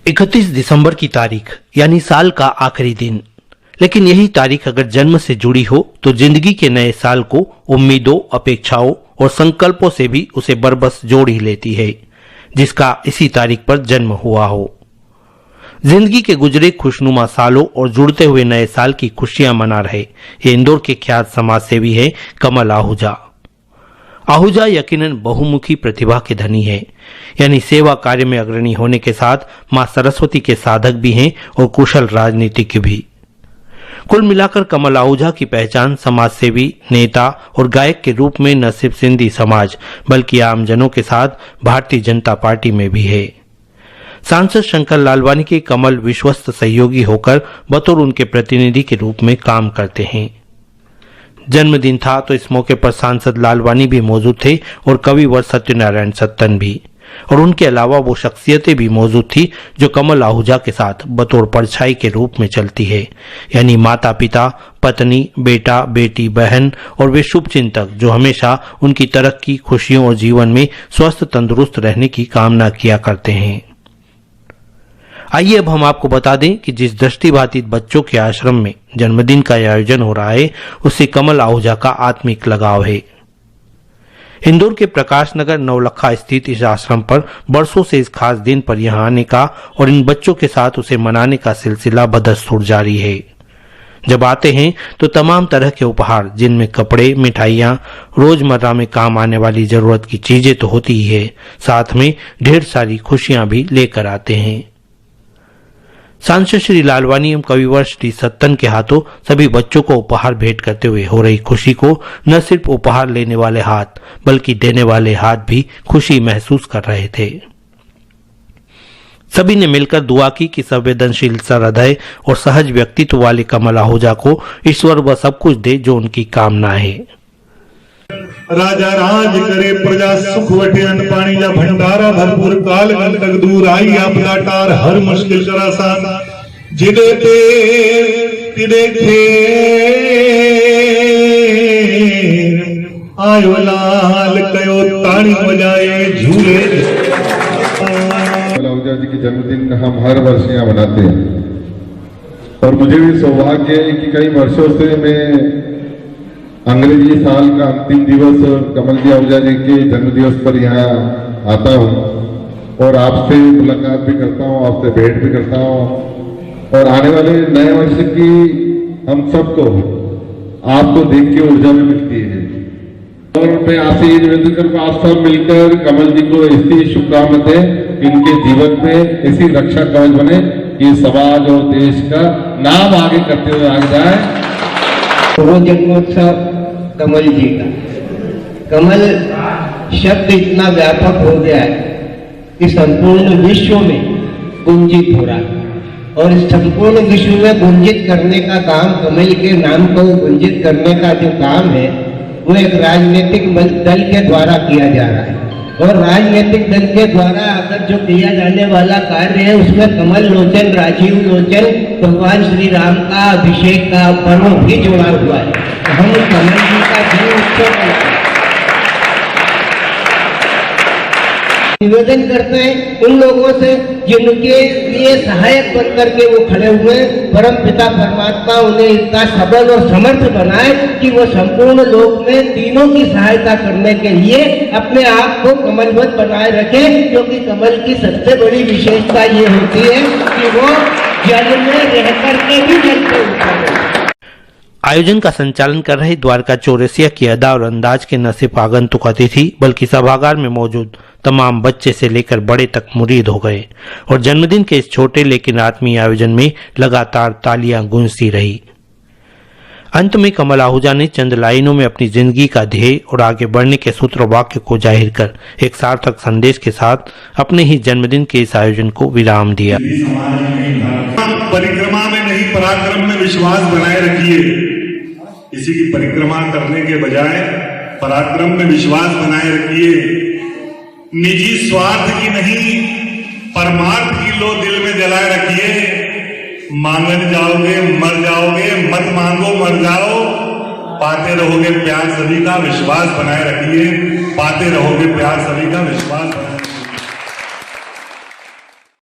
31 दिसंबर की तारीख यानी साल का आखिरी दिन। लेकिन यही तारीख अगर जन्म से जुड़ी हो तो जिंदगी के नए साल को उम्मीदों, अपेक्षाओं और संकल्पों से भी उसे बरबस जोड़ ही लेती है, जिसका इसी तारीख पर जन्म हुआ हो। जिंदगी के गुजरे खुशनुमा सालों और जुड़ते हुए नए साल की खुशियां मना रहे ये इंदौर के ख्यात समाज सेवी है कमल आहूजा। आहूजा यकीनन बहुमुखी प्रतिभा के धनी है, यानी सेवा कार्य में अग्रणी होने के साथ मां सरस्वती के साधक भी हैं और कुशल राजनीतिज्ञ भी। कुल मिलाकर कमल आहूजा की पहचान समाज सेवी, नेता और गायक के रूप में न सिर्फ सिंधी समाज बल्कि आमजनों के साथ भारतीय जनता पार्टी में भी है। सांसद शंकर लालवानी के कमल विश्वस्त सहयोगी होकर बतौर उनके प्रतिनिधि के रूप में काम करते हैं। जन्मदिन था तो इस मौके पर सांसद लालवानी भी मौजूद थे और कविवर सत्यनारायण सत्तन भी, और उनके अलावा वो शख्सियतें भी मौजूद थी जो कमल आहूजा के साथ बतौर परछाई के रूप में चलती है, यानी माता पिता, पत्नी, बेटा, बेटी, बहन और वे शुभ चिंतक जो हमेशा उनकी तरक्की, खुशियों और जीवन में स्वस्थ तंदुरुस्त रहने की कामना किया करते हैं। आइए अब हम आपको बता दें कि जिस दृष्टिबाधित बच्चों के आश्रम में जन्मदिन का आयोजन हो रहा है उससे कमल आहूजा का आत्मिक लगाव है। इंदौर के प्रकाश नगर नवलखा स्थित इस आश्रम पर बरसों से इस खास दिन पर यहां आने का और इन बच्चों के साथ उसे मनाने का सिलसिला बदस्तूर जारी है। जब आते हैं तो तमाम तरह के उपहार, जिनमें कपड़े, मिठाइयां, रोजमर्रा में काम आने वाली जरूरत की चीजें तो होती ही है, साथ में ढेर सारी खुशियां भी लेकर आते हैं। सांसद श्री लालवानी एवं कविवर श्री सत्तन के हाथों सभी बच्चों को उपहार भेंट करते हुए हो रही खुशी को न सिर्फ उपहार लेने वाले हाथ बल्कि देने वाले हाथ भी खुशी महसूस कर रहे थे। सभी ने मिलकर दुआ की कि संवेदनशील हृदय और सहज व्यक्तित्व वाले कमल आहूजा को ईश्वर वह सब कुछ दे जो उनकी कामना है। राजा राज करे प्रजा सुख वटे, अन्न पानी जा भंडारा भरपूर, काल कंटक दूर आई आपदा टार, हर मुश्किल कर आसान, जिने पे तिने थे आयो लाल कयो ताड़ी बजाए झूले। आहूजा जी के जन्मदिन हम हर वर्ष यहाँ मनाते हैं और मुझे भी सौभाग्य है कि कई वर्षों से मैं अंग्रेजी साल का अंतिम दिवस कमल जी आहूजा जी के जन्मदिवस पर यहाँ आता हूँ और आपसे मुलाकात भी करता हूँ, आपसे भेंट भी करता हूँ और आने वाले नए वर्ष की हम सबको आपको देख के ऊर्जा भी मिलती है। और मैं आपसे ये निवेदन करूँगा, आप सब मिलकर कमल जी को ऐसी शुभकामनाएं दें कि इनके जीवन में ऐसी रक्षा कवच बने कि समाज और देश का नाम आगे करते हुए आगे जाए। वो जन्मोत्सव कमल जी का, कमल शब्द इतना व्यापक हो गया है कि संपूर्ण विश्व में गुंजित हो रहा है और इस संपूर्ण विश्व में गुंजित करने का काम, कमल के नाम को गुंजित करने का जो काम है वो एक राजनीतिक दल के द्वारा किया जा रहा है और राजनीतिक दल के द्वारा अगर जो किया जाने वाला कार्य है उसमें कमल लोचन, राजीव लोचन, भगवान श्री राम का अभिषेक का पर्व भी जुड़ा हुआ है। हम कमल जी का जन्मोत्सव निवेदन करते हैं उन लोगों से जिनके लिए सहायक बनकर के वो खड़े हुए, परम पिता परमात्मा उन्हें इतना सबल और समर्थ बनाए कि वो संपूर्ण लोक में तीनों की सहायता करने के लिए अपने आप को कमलवत बनाए रखे, क्योंकि कमल की सबसे बड़ी विशेषता ये होती है कि वो जल में रह करके भी जल पे उतरते। आयोजन का संचालन कर रहे द्वारका चौरसिया की अदा और अंदाज के न सिर्फ आगंतुक अतिथि बल्कि सभागार में मौजूद तमाम बच्चे से लेकर बड़े तक मुरीद हो गए और जन्मदिन के इस छोटे लेकिन आत्मीय आयोजन में लगातार तालियां गूंजती रही। अंत में कमल आहूजा ने चंद लाइनों में अपनी जिंदगी का ध्येय और आगे बढ़ने के सूत्र वाक्य को जाहिर कर एक सार्थक संदेश के साथ अपने ही जन्मदिन के इस आयोजन को विराम दिया। परिक्रमा में नहीं, पराक्रम में विश्वास बनाए रखिए। किसी की परिक्रमा करने के बजाय पराक्रम में विश्वास बनाए रखिए। निजी स्वार्थ की नहीं, परमार्थ की लो दिल में जलाए रखिए। मांगने जाओगे मर जाओगे, मत मांगो मर जाओ। पाते रहोगे प्यार सभी का, विश्वास बनाए रखिए। पाते रहोगे प्यार सभी का, विश्वास बनाए